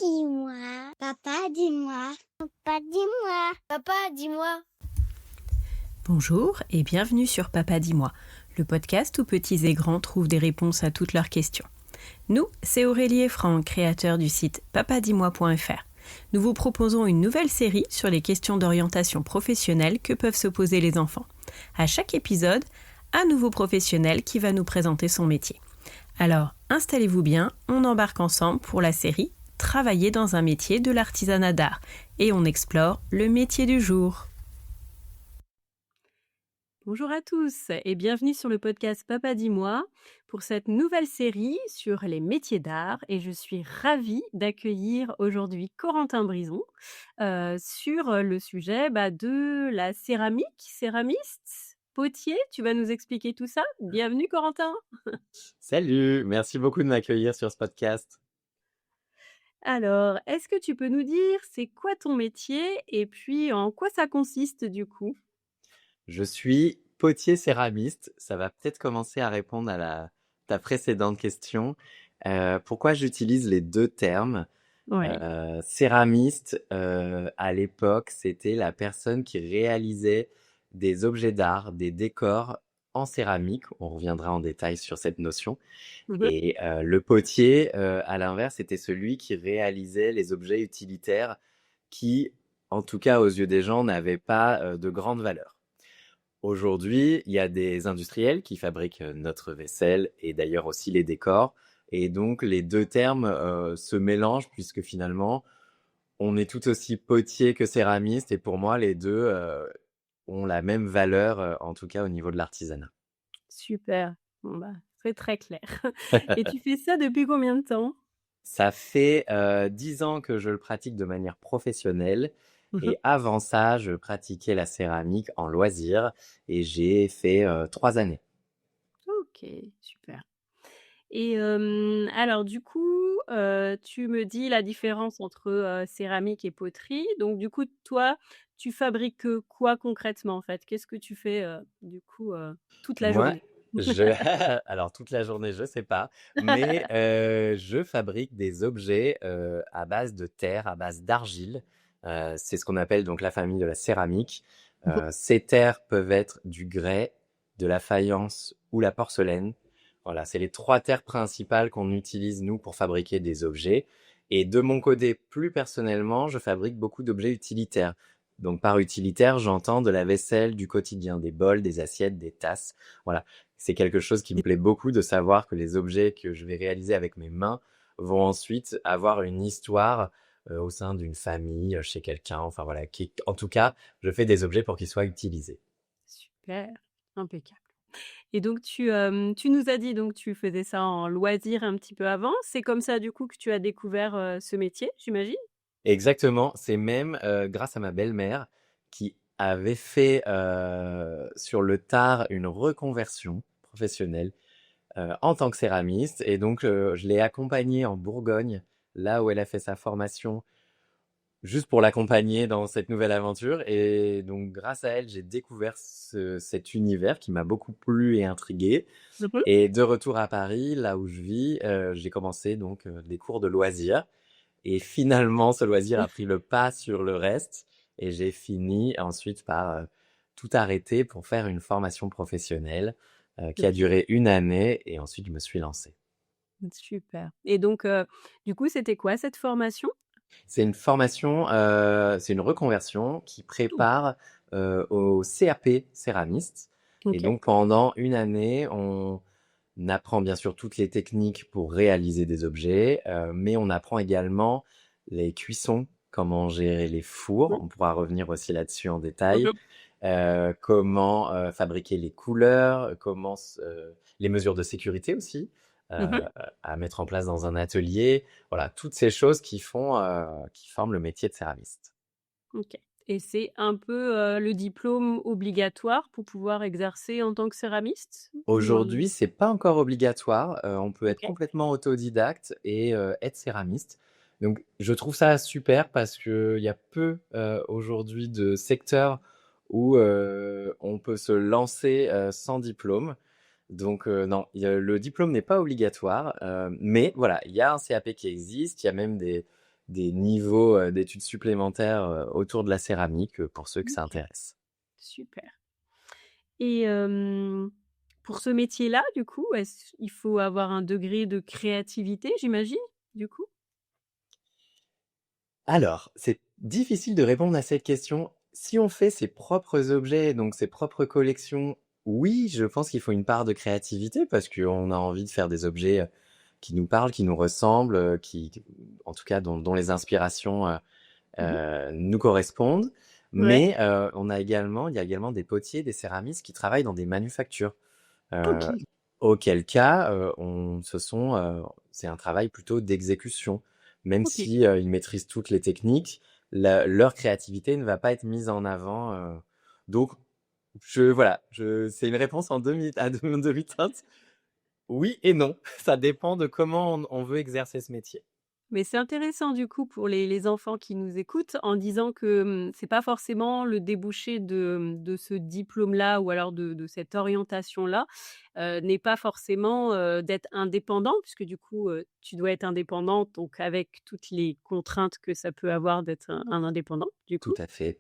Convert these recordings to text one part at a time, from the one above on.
dis-moi. Papa, dis-moi. Papa, dis-moi. Papa, dis-moi. Bonjour et bienvenue sur Papa dis-moi, le podcast où petits et grands trouvent des réponses à toutes leurs questions. Nous, c'est Aurélie et Franck, créateurs du site papadis-moi.fr. Nous vous proposons une nouvelle série sur les questions d'orientation professionnelle que peuvent se poser les enfants. À chaque épisode, un nouveau professionnel qui va nous présenter son métier. Alors, installez-vous bien, on embarque ensemble pour la série « Travailler dans un métier de l'artisanat d'art » et on explore le métier du jour. Bonjour à tous et bienvenue sur le podcast Papa dis-moi pour cette nouvelle série sur les métiers d'art et je suis ravie d'accueillir aujourd'hui Corentin Brison sur le sujet de la céramiste, potier. Tu vas nous expliquer tout ça. Bienvenue Corentin. Salut, merci beaucoup de m'accueillir sur ce podcast. Alors, est-ce que tu peux nous dire c'est quoi ton métier et puis en quoi ça consiste du coup ? Je suis potier céramiste. Ça va peut-être commencer à répondre à ta précédente question. Pourquoi j'utilise les deux termes ? Ouais. Céramiste, à l'époque, c'était la personne qui réalisait des objets d'art, des décors en céramique. On reviendra en détail sur cette notion. Et le potier, à l'inverse, était celui qui réalisait les objets utilitaires qui, en tout cas aux yeux des gens, n'avaient pas de grande valeur. Aujourd'hui, il y a des industriels qui fabriquent notre vaisselle et d'ailleurs aussi les décors. Et donc, les deux termes se mélangent puisque finalement, on est tout aussi potier que céramiste. Et pour moi, les deux ont la même valeur, en tout cas au niveau de l'artisanat. Super, c'est très clair. Et tu fais ça depuis combien de temps ? Ça fait 10 ans que je le pratique de manière professionnelle. Et avant ça, je pratiquais la céramique en loisir et j'ai fait 3 années. Ok, super. Et alors du coup, tu me dis la différence entre céramique et poterie. Donc du coup, toi, tu fabriques quoi concrètement en fait ? Qu'est-ce que tu fais toute la Moi, journée ? alors toute la journée, je sais pas, mais je fabrique des objets à base de terre, à base d'argile. C'est ce qu'on appelle donc la famille de la céramique. Ces terres peuvent être du grès, de la faïence ou la porcelaine. Voilà, c'est les 3 terres principales qu'on utilise nous pour fabriquer des objets. Et de mon côté, plus personnellement, je fabrique beaucoup d'objets utilitaires. Donc par utilitaire, j'entends de la vaisselle du quotidien, des bols, des assiettes, des tasses. Voilà, c'est quelque chose qui me plaît beaucoup de savoir que les objets que je vais réaliser avec mes mains vont ensuite avoir une histoire au sein d'une famille, chez quelqu'un. Enfin voilà, en tout cas, je fais des objets pour qu'ils soient utilisés. Super, impeccable. Et donc tu nous as dit donc tu faisais ça en loisir un petit peu avant. C'est comme ça du coup que tu as découvert ce métier, j'imagine ? Exactement, c'est même grâce à ma belle-mère qui avait fait sur le tard une reconversion professionnelle en tant que céramiste. Et donc, je l'ai accompagnée en Bourgogne, là où elle a fait sa formation, juste pour l'accompagner dans cette nouvelle aventure. Et donc, grâce à elle, j'ai découvert cet univers qui m'a beaucoup plu et intrigué. Et de retour à Paris, là où je vis, j'ai commencé donc des cours de loisirs. Et finalement, ce loisir a pris le pas sur le reste. Et j'ai fini ensuite par tout arrêter pour faire une formation professionnelle qui a duré 1 année. Et ensuite, je me suis lancé. Super. Et donc du coup, c'était quoi cette formation ? C'est une formation, c'est une reconversion qui prépare au CAP céramiste. Et OK. donc, pendant 1 année, on apprend bien sûr toutes les techniques pour réaliser des objets, mais on apprend également les cuissons, comment gérer les fours. On pourra revenir aussi là-dessus en détail. Comment fabriquer les couleurs, les mesures de sécurité aussi à mettre en place dans un atelier. Voilà, toutes ces choses qui forment le métier de céramiste. OK. Et c'est un peu le diplôme obligatoire pour pouvoir exercer en tant que céramiste ? Aujourd'hui, c'est pas encore obligatoire. On peut être OK. complètement autodidacte et être céramiste. Donc, je trouve ça super parce qu'il y a peu aujourd'hui de secteurs où on peut se lancer sans diplôme. Donc, non, le diplôme n'est pas obligatoire. Mais voilà, il y a un CAP qui existe. Il y a même des des niveaux d'études supplémentaires autour de la céramique pour ceux que ça OK, intéresse. super. Et pour ce métier-là, du coup, est-ce il faut avoir un degré de créativité, j'imagine, du coup? Alors, c'est difficile de répondre à cette question. Si on fait ses propres objets, donc ses propres collections, oui, je pense qu'il faut une part de créativité parce qu'on a envie de faire des objets qui nous parlent, qui nous ressemblent, en tout cas, dont les inspirations Mmh. nous correspondent. Ouais, Mais il y a également des potiers, des céramistes qui travaillent dans des manufactures. Euh, OK, Auquel cas, c'est un travail plutôt d'exécution. Même OK. si ils maîtrisent toutes les techniques, leur créativité ne va pas être mise en avant. Donc, c'est une réponse en demi-teinte. Oui et non. Ça dépend de comment on veut exercer ce métier. Mais c'est intéressant du coup pour les enfants qui nous écoutent en disant que, c'est pas forcément le débouché de ce diplôme-là ou alors de cette orientation-là, n'est pas forcément, d'être indépendant puisque du coup, tu dois être indépendante donc avec toutes les contraintes que ça peut avoir d'être un indépendant du Tout coup. à fait.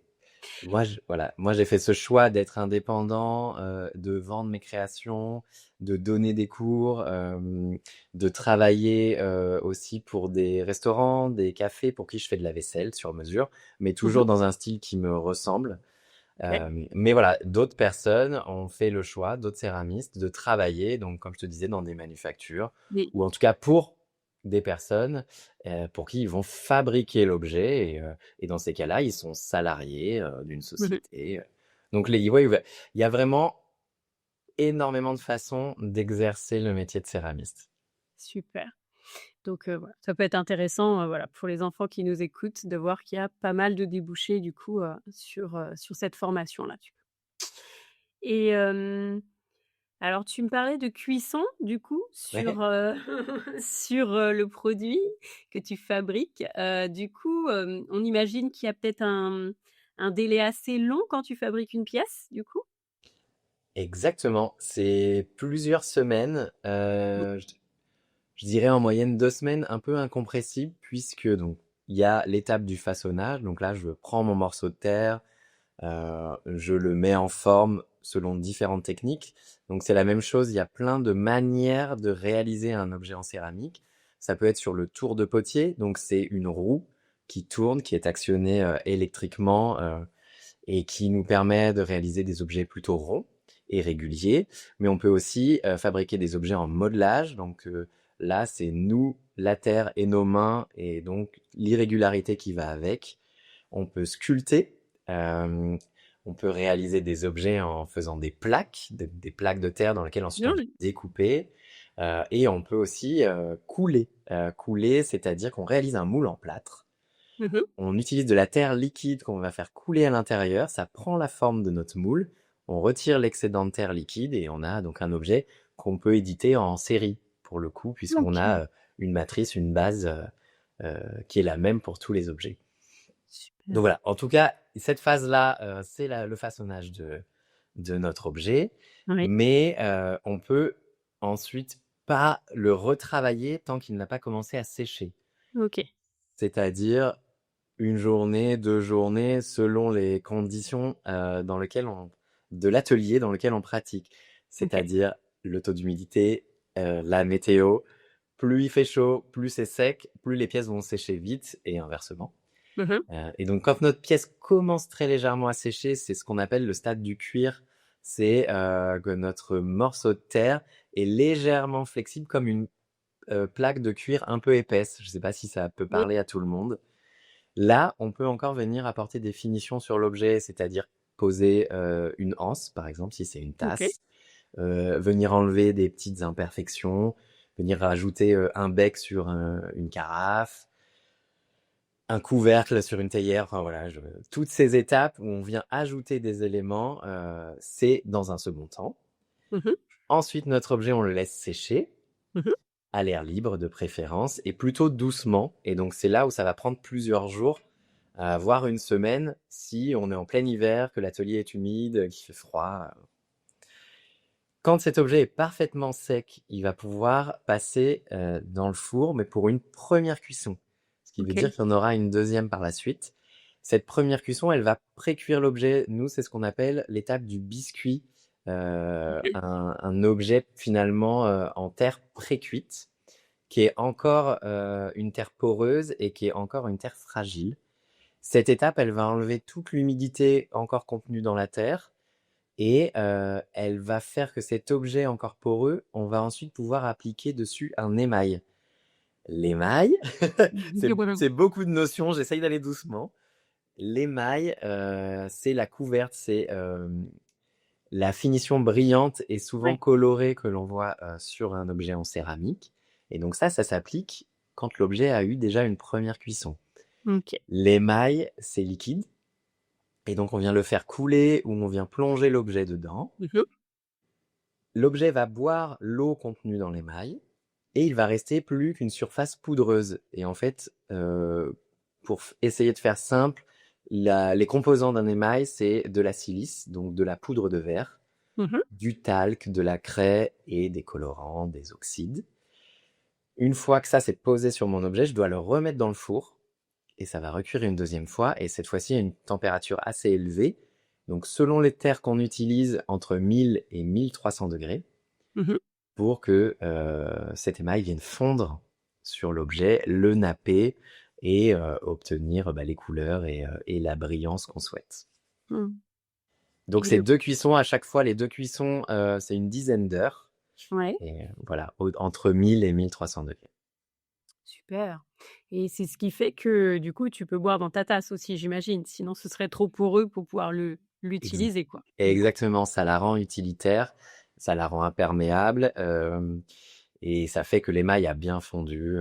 Moi j'ai fait ce choix d'être indépendant, de vendre mes créations, de donner des cours, de travailler, aussi pour des restaurants, des cafés pour qui je fais de la vaisselle sur mesure, mais Mmh. toujours dans un style qui me ressemble. OK. Mais voilà, d'autres personnes ont fait le choix, d'autres céramistes, de travailler, donc comme je te disais, dans des manufactures, Mais ou en tout cas pour des personnes pour qui ils vont fabriquer l'objet, et dans ces cas-là, ils sont salariés d'une mmh. société. Donc ouais, ouais, il y a vraiment énormément de façons d'exercer le métier de céramiste. Super. Donc voilà, ça peut être intéressant, voilà, pour les enfants qui nous écoutent de voir qu'il y a pas mal de débouchés du coup, sur cette formation-là, du coup. Et alors tu me parlais de cuisson du coup sur, Ouais. sur, le produit que tu fabriques. Du coup, on imagine qu'il y a peut-être un délai assez long quand tu fabriques une pièce, du coup? Exactement, c'est plusieurs semaines, je dirais en moyenne 2 semaines, un peu incompressible puisque donc il y a l'étape du façonnage. Donc là, je prends mon morceau de terre, je le mets en forme selon différentes techniques. Donc c'est la même chose, il y a plein de manières de réaliser un objet en céramique. Ça peut être sur le tour de potier, donc c'est une roue qui tourne, qui est actionnée électriquement et qui nous permet de réaliser des objets plutôt ronds et réguliers. Mais on peut aussi fabriquer des objets en modelage. Donc là, c'est nous, la terre et nos mains, et donc l'irrégularité qui va avec. On peut sculpter. euh, on peut réaliser des objets en faisant des plaques, des plaques de terre dans lesquelles ensuite on Bien vient oui. découper. Et on peut aussi couler. Couler, c'est-à-dire qu'on réalise un moule en plâtre. Mmh. On utilise de la terre liquide qu'on va faire couler à l'intérieur, ça prend la forme de notre moule, on retire l'excédent de terre liquide et on a donc un objet qu'on peut éditer en série, pour le coup, puisqu'on OK, a une matrice, une base qui est la même pour tous les objets. Donc super. voilà, en tout cas, cette phase-là, c'est le façonnage de notre objet, Oui, mais on peut ensuite pas le retravailler tant qu'il n'a pas commencé à sécher. OK. C'est-à-dire une journée, 2 journées, selon les conditions, de l'atelier dans lequel on pratique. OK. C'est-à-dire le taux d'humidité, la météo. Plus il fait chaud, plus c'est sec, plus les pièces vont sécher vite et inversement. Mmh. Et donc quand notre pièce commence très légèrement à sécher, c'est ce qu'on appelle le stade du cuir. C'est, que notre morceau de terre est légèrement flexible comme une, plaque de cuir un peu épaisse. Je ne sais pas si ça peut Oui. parler à tout le monde. Là, on peut encore venir apporter des finitions sur l'objet, c'est-à-dire poser une anse, par exemple, si c'est une OK. tasse, venir enlever des petites imperfections, venir rajouter un bec sur une carafe, un couvercle sur une théière, enfin voilà, toutes ces étapes où on vient ajouter des éléments, c'est dans un second temps. Mmh. Ensuite, notre objet, on le laisse sécher, Mmh. à l'air libre de préférence, et plutôt doucement. Et donc c'est là où ça va prendre plusieurs jours, voire une semaine, si on est en plein hiver, que l'atelier est humide, qu'il fait froid. Quand cet objet est parfaitement sec, il va pouvoir passer dans le four, mais pour une première cuisson. ce qui veut OK. dire qu'il y en aura une deuxième par la suite. Cette première cuisson, elle va pré-cuire l'objet. Nous, c'est ce qu'on appelle l'étape du biscuit, OK. un objet finalement en terre pré-cuite, qui est encore une terre poreuse et qui est encore une terre fragile. Cette étape, elle va enlever toute l'humidité encore contenue dans la terre et elle va faire que cet objet encore poreux, on va ensuite pouvoir appliquer dessus un émail. L'émail, c'est beaucoup de notions, j'essaye d'aller doucement. L'émail, c'est la couverte, c'est la finition brillante et souvent Ouais. colorée que l'on voit sur un objet en céramique. Et donc ça s'applique quand l'objet a eu déjà une première cuisson. OK. L'émail, c'est liquide. Et donc on vient le faire couler ou on vient plonger l'objet dedans. Mmh. L'objet va boire l'eau contenue dans l'émail et il va rester plus qu'une surface poudreuse. Et en fait, pour essayer de faire simple, les composants d'un émail, c'est de la silice, donc de la poudre de verre, Mmh. du talc, de la craie et des colorants, des oxydes. Une fois que ça s'est posé sur mon objet, je dois le remettre dans le four et ça va recuire une deuxième fois. Et cette fois-ci, à une température assez élevée. Donc, selon les terres qu'on utilise, entre 1000 et 1300 degrés, Mmh. pour que cet émail vienne fondre sur l'objet, le napper et obtenir les couleurs et la brillance qu'on souhaite. Mmh. Donc, Et ces le deux cuissons, à chaque fois, les deux cuissons, c'est une dizaine d'heures. Ouais, Et voilà, entre 1000 et 1300 degrés. super, et c'est ce qui fait que, du coup, tu peux boire dans ta tasse aussi, j'imagine? Sinon ce serait trop poreux pour pouvoir Ex- l'utiliser, quoi? Mmh. Exactement, ça la rend utilitaire, ça la rend imperméable et ça fait que l'émail a bien fondu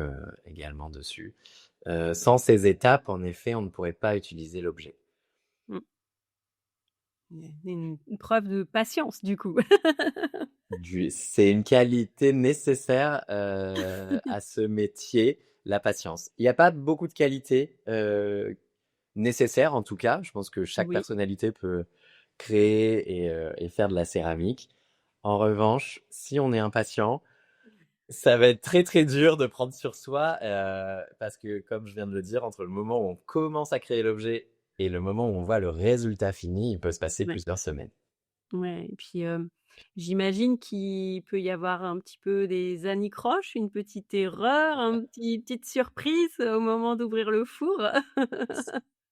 également dessus. Sans ces étapes, en effet, on ne pourrait pas utiliser l'objet. Mmh. Une preuve de patience, du coup. C'est une qualité nécessaire à ce métier, la patience. Il n'y a pas beaucoup de qualités nécessaires, en tout cas. Je pense que chaque Oui. personnalité peut créer et faire de la céramique. En revanche, si on est impatient, ça va être très très dur de prendre sur soi parce que, comme je viens de le dire, entre le moment où on commence à créer l'objet et le moment où on voit le résultat fini, il peut se passer Ouais. plusieurs semaines. Ouais, et puis, j'imagine qu'il peut y avoir un petit peu des anicroches, une petite erreur, petite surprise au moment d'ouvrir le four?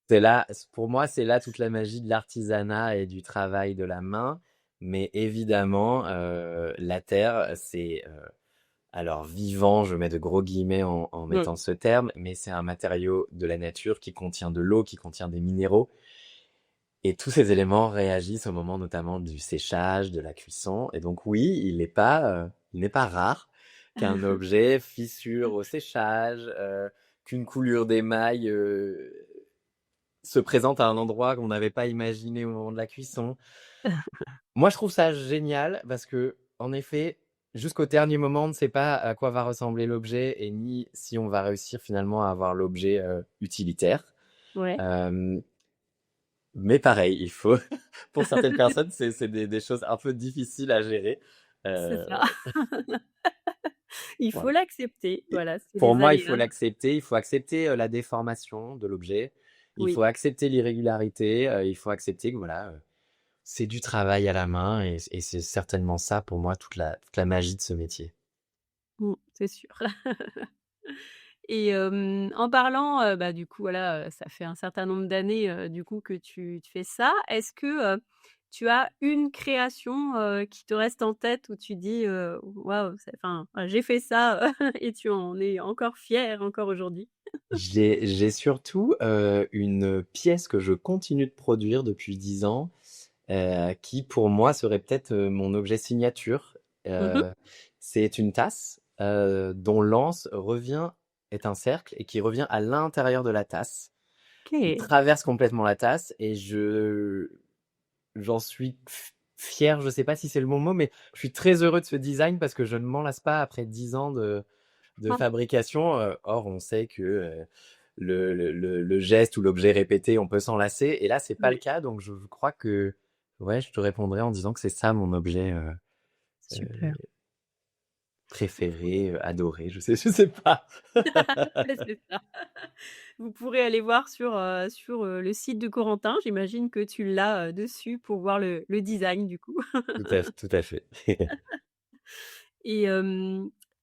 C'est là, pour moi, c'est là toute la magie de l'artisanat et du travail de la main. Mais évidemment, la terre, c'est alors vivant, je mets de gros guillemets en Ouais. mettant ce terme, mais c'est un matériau de la nature qui contient de l'eau, qui contient des minéraux. Et tous ces éléments réagissent au moment notamment du séchage, de la cuisson. Et donc oui, il n'est pas rare qu'un objet fissure au séchage, qu'une coulure d'émail se présente à un endroit qu'on n'avait pas imaginé au moment de la cuisson. Moi, je trouve ça génial parce que, en effet, jusqu'au dernier moment, on ne sait pas à quoi va ressembler l'objet et ni si on va réussir finalement à avoir l'objet utilitaire. Ouais, Euh, mais pareil, il faut, pour certaines personnes, c'est des choses un peu difficiles à gérer. c'est Euh, ça. Il faut voilà. l'accepter, Et voilà, c'est pour les moi, il faut aléas. l'accepter. Il faut accepter la déformation de l'objet. Il Oui. faut accepter l'irrégularité. Il faut accepter que voilà, c'est du travail à la main et c'est certainement ça pour moi toute la magie de ce métier. Mmh, c'est sûr. Et en parlant, bah, du coup, voilà, ça fait un certain nombre d'années, du coup, que tu fais ça. Est-ce que, tu as une création, qui te reste en tête où tu dis, «Waouh, j'ai fait ça», et tu en es encore fier encore aujourd'hui? J'ai surtout une pièce que je continue de produire depuis 10 ans, qui pour moi serait peut-être mon objet signature. Mmh. C'est une tasse dont l'anse est un cercle et qui revient à l'intérieur de la tasse, qui OK. traverse complètement la tasse et j'en suis fier, je sais pas si c'est le bon mot, mais je suis très heureux de ce design parce que je ne m'en lasse pas après 10 ans de Ah. fabrication. Or, on sait que le geste ou l'objet répété, on peut s'en lasser. Et là, c'est pas le Oui, cas. Donc, je crois que ouais, je te répondrai en disant que c'est ça mon objet super. préféré, adoré, je sais pas. Ouais, c'est ça. Vous pourrez aller voir sur le site de Corentin. J'imagine que tu l'as, dessus pour voir le design du coup. Tout à fait. Et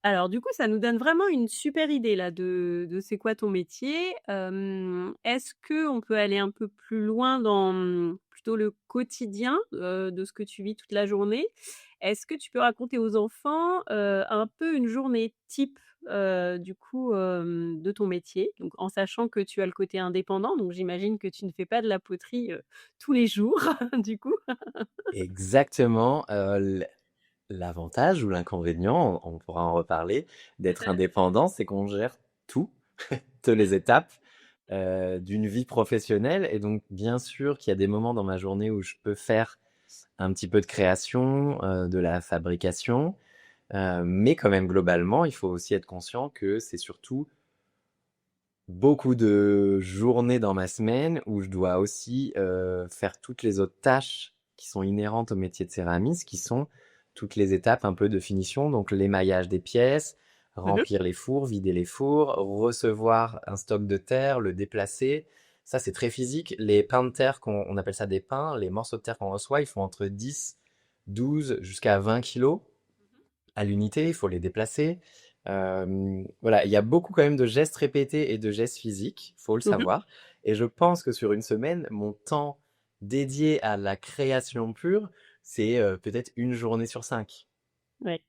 alors du coup, ça nous donne vraiment une super idée là de c'est quoi ton métier. Est-ce qu'on peut aller un peu plus loin dans, plutôt le quotidien, de ce que tu vis toute la journée? Est-ce que tu peux raconter aux enfants, un peu une journée type, du coup, de ton métier? Donc en sachant que tu as le côté indépendant, donc j'imagine que tu ne fais pas de la poterie, tous les jours du coup? Exactement, l'avantage ou l'inconvénient, on pourra en reparler, d'être indépendant, c'est qu'on gère tout, toutes les étapes, d'une vie professionnelle et donc bien sûr qu'il y a des moments dans ma journée où je peux faire un petit peu de création, de la fabrication, mais quand même globalement, il faut aussi être conscient que c'est surtout beaucoup de journées dans ma semaine où je dois aussi faire toutes les autres tâches qui sont inhérentes au métier de céramiste, qui sont toutes les étapes un peu de finition, donc l'émaillage des pièces, Mmh. remplir les fours, vider les fours, recevoir un stock de terre, le déplacer. Ça, c'est très physique. Les pains de terre, on appelle ça des pains, les morceaux de terre qu'on reçoit, ils font entre 10, 12 jusqu'à 20 kilos à l'unité, il faut les déplacer. Voilà, il y a beaucoup quand même de gestes répétés et de gestes physiques, faut le Mmh. savoir. Et je pense que sur une semaine, mon temps dédié à la création pure, c'est peut-être une journée sur 5. Ouais.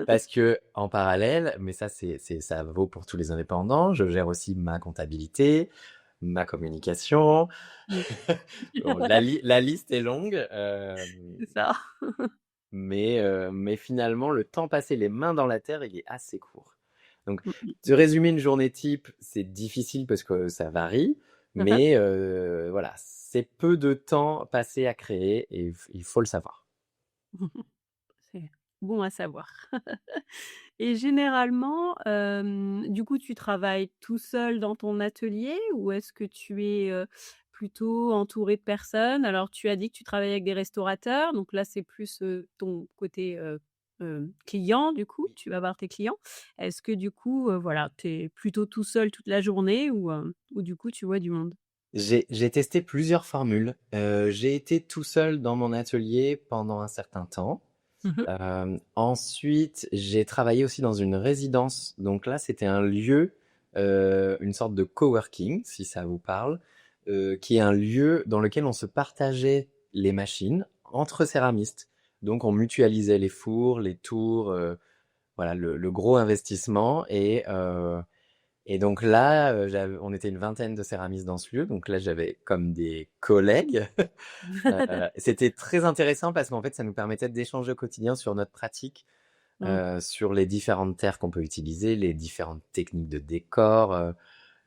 Parce que en parallèle, mais ça ça vaut pour tous les indépendants, je gère aussi ma comptabilité, ma communication. Mmh. Bon, la liste est longue. C'est ça. Mais finalement, le temps passé les mains dans la terre, il est assez court. Donc, Mmh mh. de résumer une journée type, c'est difficile parce que ça varie, Hein hein. mais voilà, c'est peu de temps passé à créer et il faut le savoir. C'est bon à savoir. Et généralement, du coup, tu travailles tout seul dans ton atelier ou est-ce que tu es, plutôt entouré de personnes? Alors tu as dit que tu travailles avec des restaurateurs, donc là, c'est plus, ton côté, client du coup, tu vas voir tes clients. Est-ce que du coup, voilà, tu es plutôt tout seul toute la journée ou du coup tu vois du monde? J'ai testé plusieurs formules. J'ai été tout seul dans mon atelier pendant un certain temps. Mmh mh. Ensuite, j'ai travaillé aussi dans une résidence. Donc là, c'était un lieu, une sorte de coworking, si ça vous parle, qui est un lieu dans lequel on se partageait les machines entre céramistes. Donc on mutualisait les fours, les tours, voilà le gros investissement et donc là, on était une vingtaine de céramistes dans ce lieu. Donc là, j'avais comme des collègues. C'était très intéressant parce qu'en fait, ça nous permettait d'échanger au quotidien sur notre pratique, Mmh. sur les différentes terres qu'on peut utiliser, les différentes techniques de décor,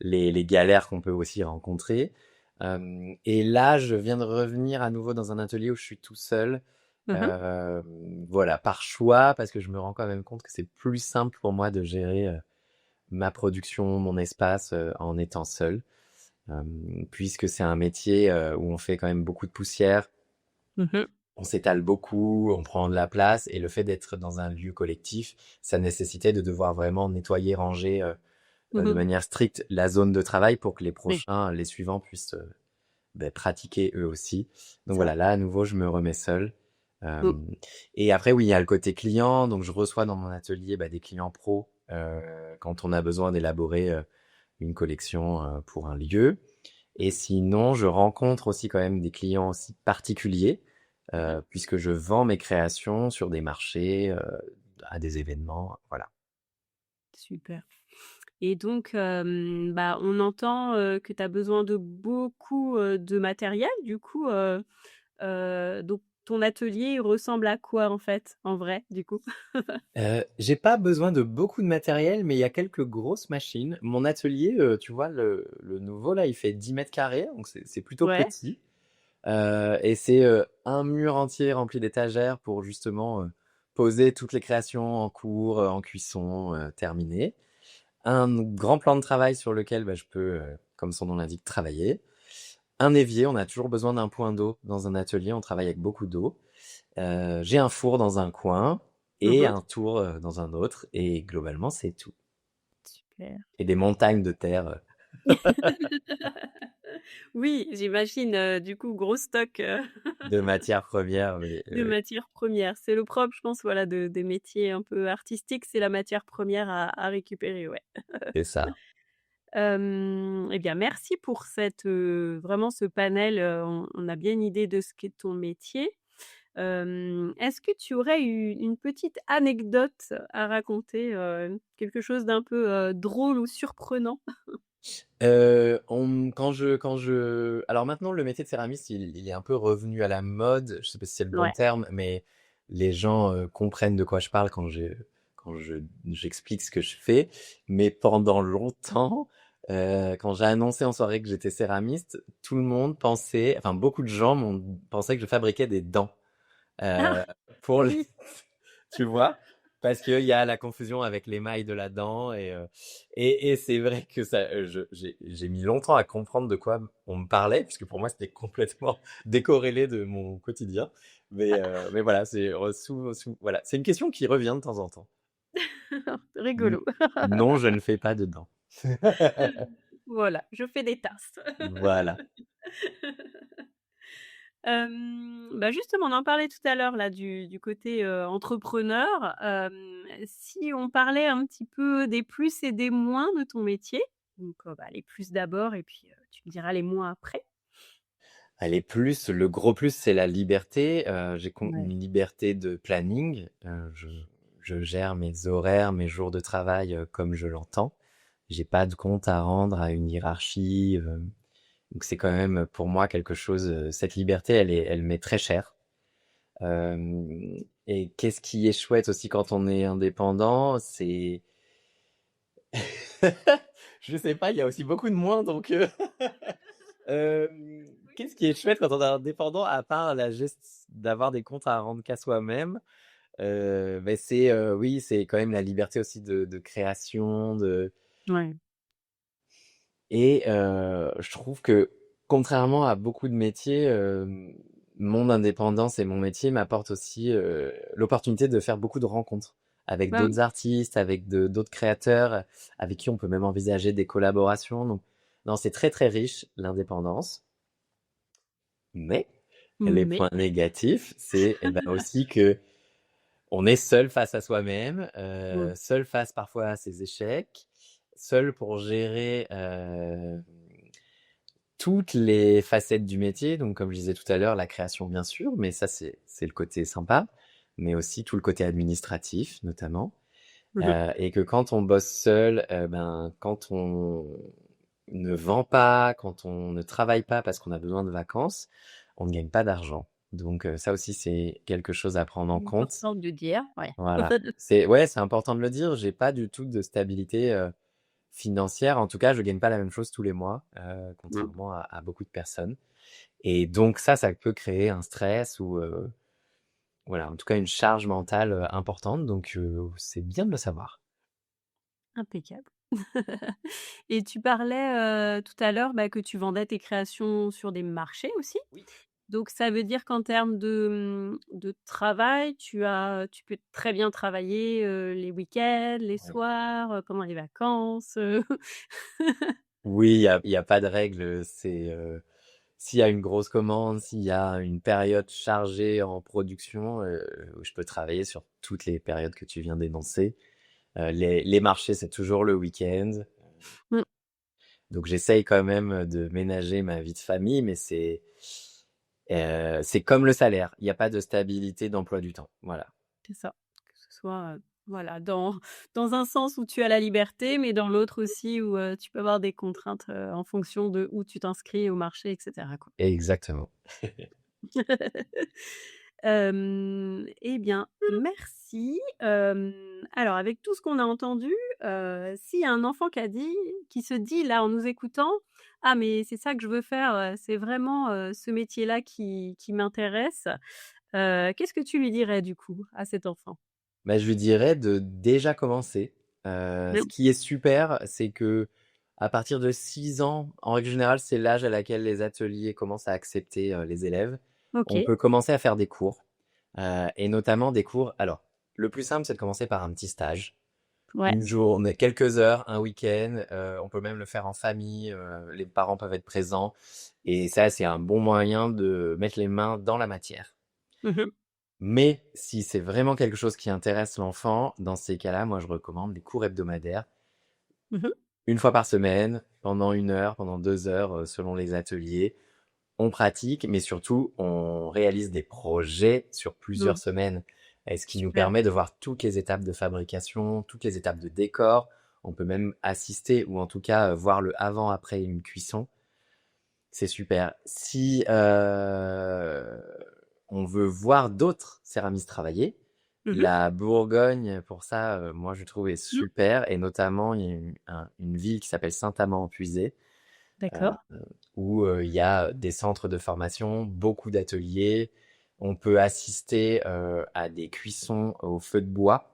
les galères qu'on peut aussi rencontrer. Et là, je viens de revenir à nouveau dans un atelier où je suis tout seul. Mmh mh. Euh, voilà, par choix, parce que je me rends quand même compte que c'est plus simple pour moi de gérer ma production, mon espace en étant seul, puisque c'est un métier où on fait quand même beaucoup de poussière, Mmh mh. on s'étale beaucoup, on prend de la place, et le fait d'être dans un lieu collectif, ça nécessitait de devoir vraiment nettoyer, ranger Mmh de mh. manière stricte la zone de travail pour que les Oui, prochains, les suivants puissent pratiquer eux aussi. Donc ça. voilà, là à nouveau, je me remets seul. Mmh. Et après, oui, il y a le côté client. Donc je reçois dans mon atelier des clients pros quand on a besoin d'élaborer une collection pour un lieu. Et sinon, je rencontre aussi quand même des clients aussi particuliers, Mmh mh. puisque je vends mes créations sur des marchés, à des événements, voilà. Super. Et donc, bah, on entend, que tu as besoin de beaucoup, de matériel. Du coup, donc ton atelier, il ressemble à quoi en fait, en vrai, du coup? J'ai pas besoin de beaucoup de matériel, mais il y a quelques grosses machines. Mon atelier, tu vois, le nouveau là, il fait 10 mètres carrés, donc c'est plutôt Ouais. petit. Et c'est un mur entier rempli d'étagères pour justement poser toutes les créations en cours, en cuisson, terminées. Un grand plan de travail sur lequel je peux, comme son nom l'indique, travailler. Un évier, on a toujours besoin d'un point d'eau dans un atelier, on travaille avec beaucoup d'eau. J'ai un four dans un coin et Mhm. un tour dans un autre. Et globalement, c'est tout. Super. Et des montagnes de terre. Oui, j'imagine, du coup, gros stock, De matières premières, oui, de oui, matières premières. C'est le propre, je pense, voilà, des métiers un peu artistiques, c'est la matière première à récupérer, ouais. c'est ça. Eh bien, merci pour cette, vraiment ce panel, on a bien une idée de ce qu'est ton métier. Est-ce que tu aurais une petite anecdote à raconter, quelque chose d'un peu, drôle ou surprenant? Alors maintenant, le métier de céramiste, il est un peu revenu à la mode. Je sais pas si c'est le bon Ouais. terme, mais les gens comprennent de quoi je parle j'explique ce que je fais. Mais pendant longtemps, quand j'ai annoncé en soirée que j'étais céramiste, tout le monde pensait, enfin beaucoup de gens pensaient que je fabriquais des dents. Ah! Euh, pour les, Oui. tu vois, parce qu'il y a la confusion avec l'émail de la dent et c'est vrai que j'ai mis longtemps à comprendre de quoi on me parlait, puisque pour moi c'était complètement décorrélé de mon quotidien. Mais voilà, voilà, c'est une question qui revient de temps en temps. N- Rigolo. Non, je ne fais pas de dents. Voilà, je fais des tasses. Voilà. Bah, justement, on en parlait tout à l'heure là du côté, entrepreneur. Si on parlait un petit peu des plus et des moins de ton métier, donc, bah, les plus d'abord et puis, tu me diras les moins après. Le gros plus, c'est la liberté. Ouais. Une liberté de planning. Je gère mes horaires, mes jours de travail comme je l'entends. J'ai pas de compte à rendre à une hiérarchie. Donc c'est quand même pour moi quelque chose. Cette liberté, elle m'est très chère. Euh, et qu'est-ce qui est chouette aussi quand on est indépendant, c'est, je sais pas, il y a aussi beaucoup de moins, donc Euh, qu'est-ce qui est chouette quand on est indépendant, à part la geste d'avoir des comptes à rendre qu'à soi-même, mais oui, c'est quand même la liberté aussi de création, Ouais. je trouve que contrairement à beaucoup de métiers, mon indépendance et mon métier m'apportent aussi l'opportunité de faire beaucoup de rencontres avec Bah, d'autres oui. artistes, avec d'autres créateurs, avec qui on peut même envisager des collaborations. Donc, non, c'est très très riche l'indépendance. Mais les Mais points négatifs, c'est eh ben, aussi que on est seul face à soi-même, mmh, seul face parfois à ses échecs, seul pour gérer toutes les facettes du métier. Donc, comme je disais tout à l'heure, la création, bien sûr, mais ça, c'est le côté sympa, mais aussi tout le côté administratif, notamment. mmh. Et que quand on bosse seul, ben, quand on ne vend pas, quand on ne travaille pas parce qu'on a besoin de vacances, on ne gagne pas d'argent. Donc ça aussi, c'est quelque chose à prendre en compte. Important de dire, ouais. Voilà. C'est important de le dire. J'ai pas du tout de stabilité financière. En tout cas, je gagne pas la même chose tous les mois, Mmh. contrairement à beaucoup de personnes. Et donc ça peut créer un stress ou voilà, en tout cas une charge mentale importante. Donc c'est bien de le savoir. Impeccable. Et tu parlais, tout à l'heure, bah, que tu vendais tes créations sur des marchés aussi? Oui. Donc ça veut dire qu'en termes de travail, tu peux très bien travailler, les week-ends, les Ouais. soirs, pendant les vacances, Oui, il y a pas de règle. S'il y a une grosse commande, s'il y a une période chargée en production, je peux travailler sur toutes les périodes que tu viens d'énoncer. Les marchés, c'est toujours le week-end. Mmh, Donc j'essaye quand même de ménager ma vie de famille, mais c'est comme le salaire. Il n'y a pas de stabilité d'emploi du temps. Voilà. c'est ça. Que ce soit, voilà, dans un sens où tu as la liberté, mais dans l'autre aussi où, tu peux avoir des contraintes, en fonction de où tu t'inscris au marché et cetera, quoi. Exactement. Eh bien, merci. Alors avec tout ce qu'on a entendu, s'il y a un enfant qui se dit là en nous écoutant: «Ah mais c'est ça que je veux faire, c'est vraiment, ce métier-là qui m'intéresse», qu'est-ce que tu lui dirais du coup à cet enfant? Bah, je lui dirais de déjà commencer. Ce Mmh. qui est super, c'est que à partir de 6 ans, en règle générale, c'est l'âge à laquelle les ateliers commencent à accepter les élèves. On OK. peut commencer à faire des cours, et notamment des cours. Alors, le plus simple, c'est de commencer par un petit stage. Ouais, Une journée, quelques heures, un week-end. On peut même le faire en famille. Les parents peuvent être présents. Et ça, c'est un bon moyen de mettre les mains dans la matière. mhm, Mais si c'est vraiment quelque chose qui intéresse l'enfant, dans ces cas-là, moi, je recommande les cours hebdomadaires. mhm. Une fois par semaine, pendant 1 heure, pendant 2 heures, selon les ateliers. On pratique, mais surtout, on réalise des projets sur plusieurs Mm, semaines. Et ce qui nous super. permet de voir toutes les étapes de fabrication, toutes les étapes de décor. On peut même assister ou en tout cas voir le avant-après une cuisson. C'est super. Si on veut voir d'autres céramistes travailler, Mhm, la Bourgogne, pour ça, moi je trouve est mm. super. Et notamment, il y a une ville qui s'appelle Saint-Amand-en-Puisé, euh, D'accord. où il y a des centres de formation, beaucoup d'ateliers. On peut assister à des cuissons au feu de bois.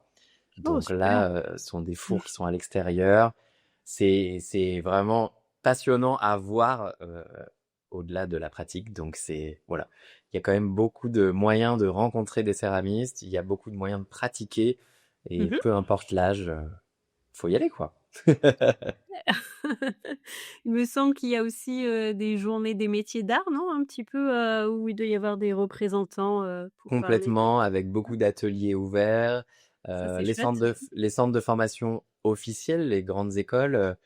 Oh, Donc super. là, ce sont des Mm, fours qui sont à l'extérieur. C'est vraiment passionnant à voir au-delà de la pratique. Donc c'est voilà, il y a quand même beaucoup de moyens de rencontrer des céramistes. Il y a beaucoup de moyens de pratiquer et mhm. peu importe l'âge, faut y aller quoi. Il me semble qu'il y a aussi, des journées des métiers d'art, non? Un petit peu, où il doit y avoir des représentants, pour parler. Complètement, avec beaucoup d'ateliers ouverts. Ça, c'est Les centres chouette. de formation officiels, les grandes écoles,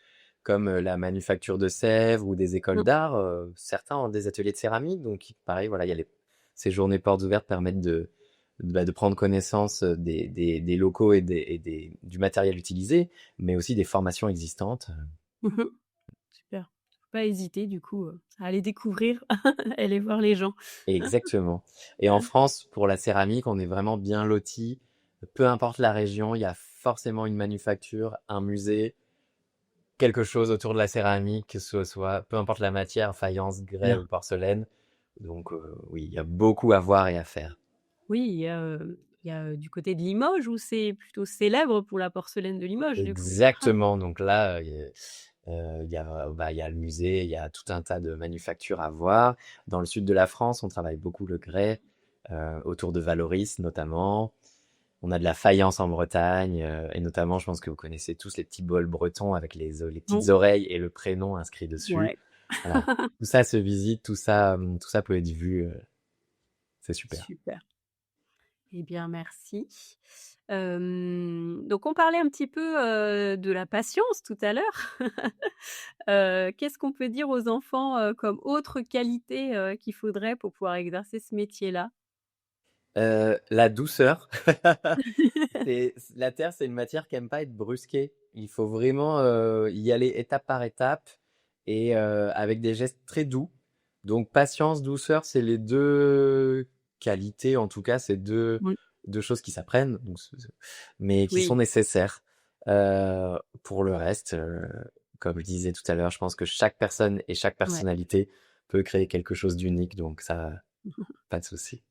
comme la manufacture de Sèvres ou des écoles Mmh. d'art, certains ont des ateliers de céramique. Donc, pareil, voilà, il y a ces journées portes ouvertes permettent de prendre connaissance des locaux du matériel utilisé, mais aussi des formations existantes. Mmh. Super. Faut pas hésiter du coup, à aller découvrir, aller voir les gens. Exactement. Et en France, pour la céramique, on est vraiment bien lotis. Peu importe la région, il y a forcément une manufacture, un musée, quelque chose autour de la céramique, que ce soit, peu importe la matière, faïence, grès Bien. ou porcelaine. Donc oui, il y a beaucoup à voir et à faire. Oui, il y a du côté de Limoges où c'est plutôt célèbre pour la porcelaine de Limoges du coup? Exactement. Donc là, il y a le musée, il y a tout un tas de manufactures à voir. Dans le sud de la France, on travaille beaucoup le grès, autour de Valoris notamment. On a de la faïence en Bretagne, et notamment, je pense que vous connaissez tous les petits bols bretons avec les petites Bon, oreilles et le prénom inscrit dessus. ouais, Voilà. Tout ça se visite, tout ça peut être vu. C'est super. super. Eh bien, merci. Donc on parlait un petit peu, de la patience tout à l'heure. Qu'est-ce qu'on peut dire aux enfants, comme autre qualité, qu'il faudrait pour pouvoir exercer ce métier-là? La douceur. La terre, c'est une matière qui aime pas être brusquée. Il faut vraiment y aller étape par étape et avec des gestes très doux. Donc patience, douceur, c'est les deux qualités, en tout cas, c'est Oui, deux choses qui s'apprennent, mais qui sont oui, nécessaires. Pour le reste, comme je disais tout à l'heure, je pense que chaque personne et chaque ouais, personnalité peut créer quelque chose d'unique, donc ça, pas de souci.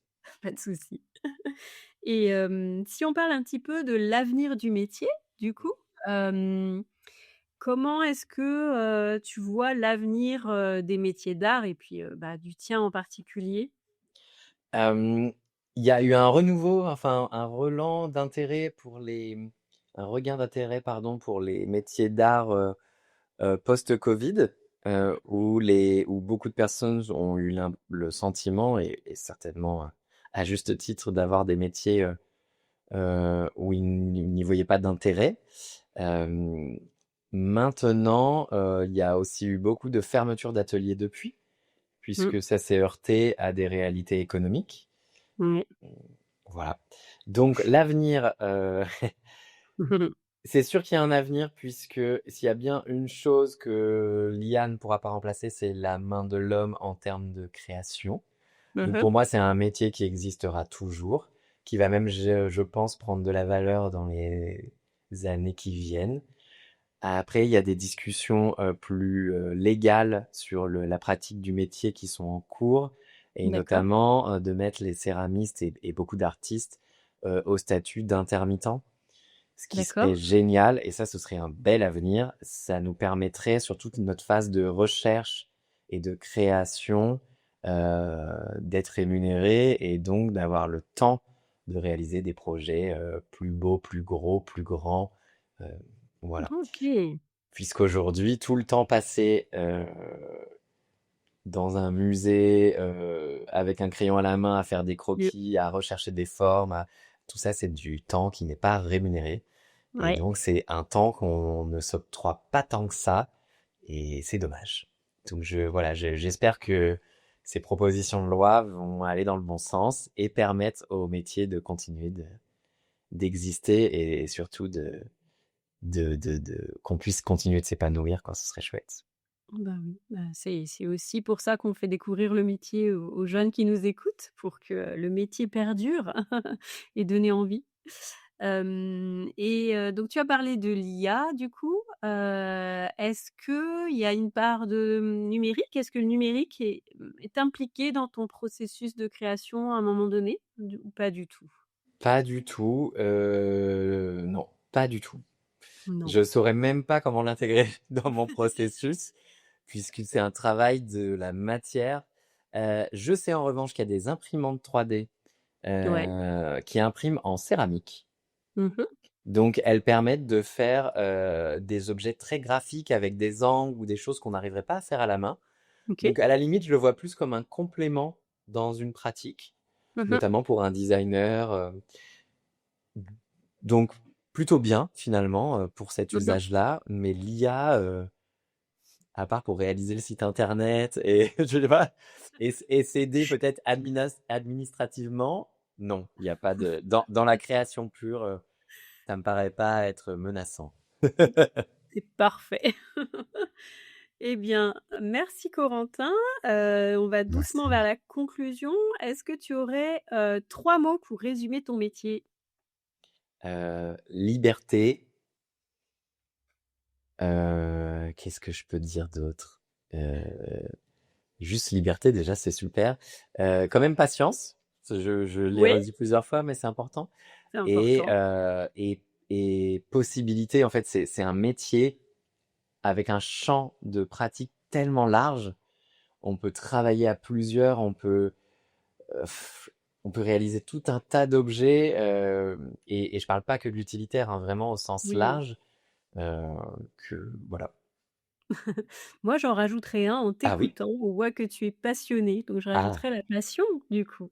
pas de souci. Et si on parle un petit peu de l'avenir du métier, du coup, hem, comment est-ce que, tu vois l'avenir, des métiers d'art et puis, bah, du tien en particulier? Hem, il y a eu un renouveau, enfin un relan d'intérêt un regain d'intérêt pardon pour les métiers d'art, post-Covid, où beaucoup de personnes ont eu le sentiment et certainement, à juste titre d'avoir des métiers, où ils n'y voyaient pas d'intérêt. Hem, Maintenant, il y a aussi eu beaucoup de fermetures d'ateliers depuis, Mmh, puisque ça s'est heurté à des réalités économiques. ouais. Voilà. Donc l'avenir, c'est sûr qu'il y a un avenir puisque s'il y a bien une chose que l'IA ne pourra pas remplacer, c'est la main de l'homme en termes de création. Mmh Donc mh. pour moi, c'est un métier qui existera toujours, qui va même, je pense, prendre de la valeur dans les années qui viennent. Après, il y a des discussions plus légales sur la pratique du métier qui sont en cours, et D'accord, notamment de mettre les céramistes et beaucoup d'artistes au statut d'intermittents, ce qui serait d'accord, génial, et ça, ce serait un bel avenir. Ça nous permettrait, sur toute notre phase de recherche et de création, d'être rémunérés et donc d'avoir le temps de réaliser des projets plus beaux, plus gros, plus grands. euh, voilà. OK. Puisqu'aujourd'hui, tout le temps passé dans un musée avec un crayon à la main à faire des Mieux. croquis, à rechercher des formes, tout ça, c'est du temps qui n'est pas rémunéré. Et Ouais. donc, c'est un temps qu'on ne s'octroie pas tant que ça, et c'est dommage. Donc, voilà, j'espère que ces propositions de loi vont aller dans le bon sens et permettre au métier de continuer d'exister et surtout qu'on puisse continuer de s'épanouir quand ce serait chouette. Bah oui, bah, c'est aussi pour ça qu'on fait découvrir le métier aux jeunes qui nous écoutent, pour que le métier perdure et donner envie. Donc tu as parlé de l'IA du coup, est-ce qu'il y a une part de, numérique? Est-ce que le numérique est impliqué dans ton processus de création à un moment donné? Ou pas du tout? Pas du tout, non, pas du tout. Non. Je saurais même pas comment l'intégrer dans mon processus, puisque c'est un travail de la matière. Je sais en revanche qu'il y a des imprimantes 3D Ouais. qui impriment en céramique. Mmh. Donc, elles permettent de faire des objets très graphiques avec des angles ou des choses qu'on n'arriverait pas à faire à la main. OK. Donc, à la limite, je le vois plus comme un complément dans une pratique, Mmh. notamment pour un designer. Donc, plutôt bien, finalement, pour cet Mmh. usage-là. Mais l'IA, à part pour réaliser le site internet et je sais pas, et s'aider peut-être administrativement, non, il n'y a pas dans la création pure, ça me paraît pas être menaçant. C'est parfait. Eh bien, merci Corentin. On va doucement Merci. vers la conclusion. Est-ce que tu aurais, 3 mots pour résumer ton métier? Liberté. Qu'est-ce que je peux dire d'autre? Euh, Juste liberté, déjà, c'est super. Quand même patience. Je l'ai Oui, redit plusieurs fois, mais c'est important. c'est Et, important. euh, et, et possibilité, en fait, c'est un métier avec un champ de pratique tellement large. On peut travailler à plusieurs, euh, on peut réaliser tout un tas d'objets. Et je parle pas que de l'utilitaire, hein, vraiment au sens Oui. large. euh, voilà. Moi, j'en rajouterai un en Ah oui? t'écoutant. On voit que tu es passionné, donc je Ah, rajouterai la passion, du coup.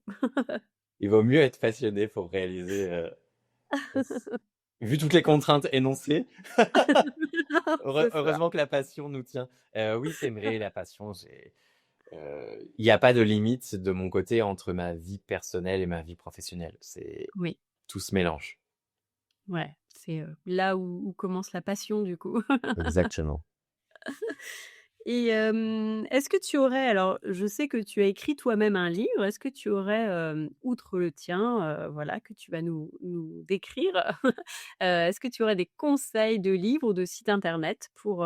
il vaut mieux être passionné pour réaliser. Vu toutes les contraintes énoncées, C'est ça. heureusement que la passion nous tient. Oui, c'est vrai, la passion, il n'y a pas de limite de mon côté entre ma vie personnelle et ma vie professionnelle. Oui, Tout se mélange. ouais, c'est, là où commence la passion, du coup. Exactement. Est-ce que tu aurais, alors je sais que tu as écrit toi-même un livre, est-ce que tu aurais, outre le tien, voilà, que tu vas nous décrire, est-ce que tu aurais des conseils de livres ou de sites internet pour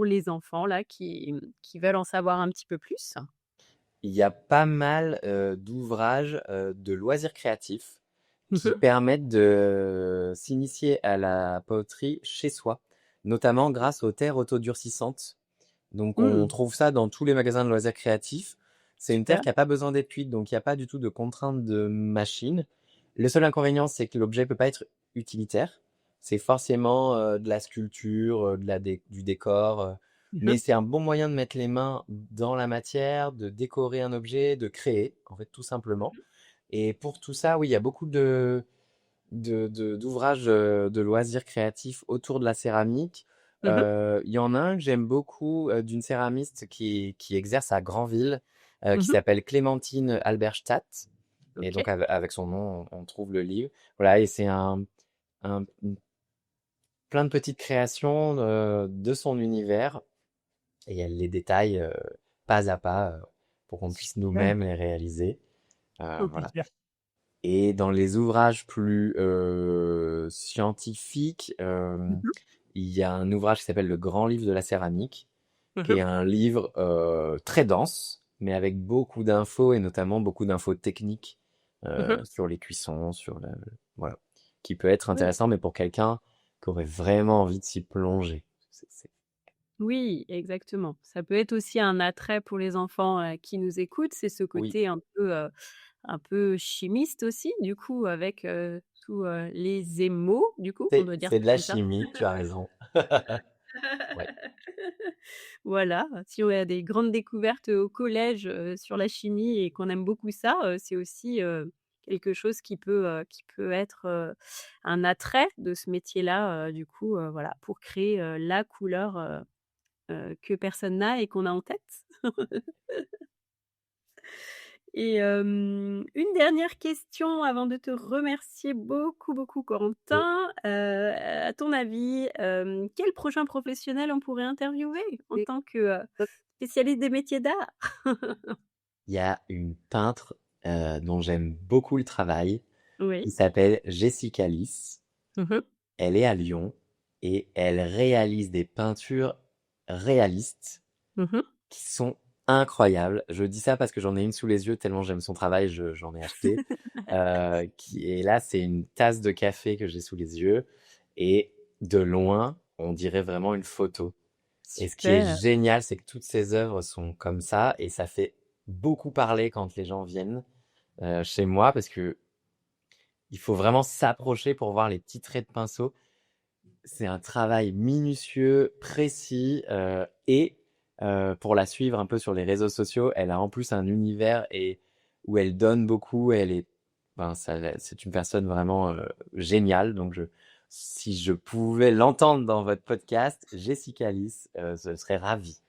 les enfants là qui veulent en savoir un petit peu plus? Il y a pas mal d'ouvrages de loisirs créatifs qui Mmh. permettent de s'initier à la poterie chez soi, notamment grâce aux terres autodurcissantes. Donc, on Mmh, trouve ça dans tous les magasins de loisirs créatifs. C'est une terre super. qui n'a pas besoin d'être cuite, donc il n'y a pas du tout de contrainte de machine. Le seul inconvénient, c'est que l'objet peut pas être utilitaire. C'est forcément de la sculpture, du décor. Mais Mmh. c'est un bon moyen de mettre les mains dans la matière, de décorer un objet, de créer, en fait, tout simplement. Et pour tout ça, oui, il y a beaucoup d'ouvrages de loisirs créatifs autour de la céramique. Mmh. Il y en a un que j'aime beaucoup d'une céramiste qui exerce à Granville, qui Mmh. s'appelle Clémentine Alberstadt. Et donc OK. avec son nom, on trouve le livre. Voilà, et c'est plein de petites créations de son univers. Et elle les détaille pas à pas pour qu'on puisse Super. nous-mêmes les réaliser. OK. Voilà. Et dans les ouvrages plus scientifiques, Mmh. il y a un ouvrage qui s'appelle Le Grand Livre de la céramique, qui est Mmh. un livre très dense, mais avec beaucoup d'infos et notamment beaucoup d'infos techniques Mmh. sur les cuissons, voilà, qui peut être Oui. intéressant, mais pour quelqu'un qui aurait vraiment envie de s'y plonger. Oui, exactement. Ça peut être aussi un attrait pour les enfants, qui nous écoutent, c'est ce Oui, côté un peu, un peu chimiste aussi, du coup, avec tous les émaux, du coup, on doit dire C'est ça de la comme ça. chimie, tu as raison. Ouais. Voilà, si on a des grandes découvertes au collège sur la chimie et qu'on aime beaucoup ça, c'est aussi quelque chose qui peut être un attrait de ce métier-là, du coup, voilà, pour créer la couleur que personne n'a et qu'on a en tête. Et une dernière question avant de te remercier beaucoup, beaucoup Oui. Corentin. À ton avis, quel prochain professionnel on pourrait interviewer en tant que, spécialiste des métiers d'art? Il y a une peintre dont j'aime beaucoup le travail qui Oui. s'appelle Jessica Lys. Mmh. Elle est à Lyon et elle réalise des peintures réalistes Mmh. qui sont incroyables. Je dis ça parce que j'en ai une sous les yeux tellement j'aime son travail, j'en ai acheté. Et là, c'est une tasse de café que j'ai sous les yeux et de loin, on dirait vraiment une photo. Et ce qui est Super. génial, c'est que toutes ces œuvres sont comme ça et ça fait beaucoup parler quand les gens viennent chez moi parce que il faut vraiment s'approcher pour voir les petits traits de pinceau. C'est un travail minutieux, précis et pour la suivre un peu sur les réseaux sociaux, elle a en plus un univers où elle donne beaucoup. C'est une personne vraiment géniale. Donc, si je pouvais l'entendre dans votre podcast, Jessica Lys, je serais ravi.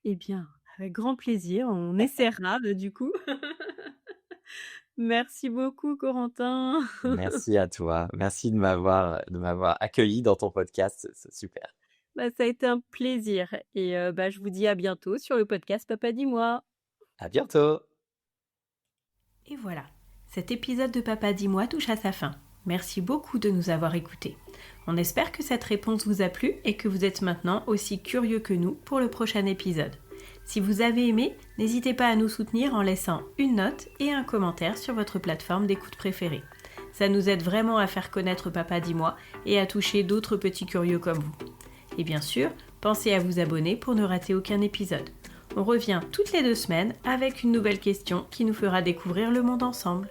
Eh bien, avec grand plaisir, on essaiera, du coup. Merci beaucoup Corentin. Merci à toi. Merci de m'avoir accueilli dans ton podcast. C'est super. Bah, ça a été un plaisir et bah, je vous dis à bientôt sur le podcast Papa dis-moi. À bientôt. Et voilà, cet épisode de Papa dis-moi touche à sa fin. Merci beaucoup de nous avoir écoutés. On espère que cette réponse vous a plu et que vous êtes maintenant aussi curieux que nous pour le prochain épisode. Si vous avez aimé, n'hésitez pas à nous soutenir en laissant une note et un commentaire sur votre plateforme d'écoute préférée. Ça nous aide vraiment à faire connaître Papa dis-moi et à toucher d'autres petits curieux comme vous. Et bien sûr, pensez à vous abonner pour ne rater aucun épisode. On revient toutes les 2 semaines avec une nouvelle question qui nous fera découvrir le monde ensemble.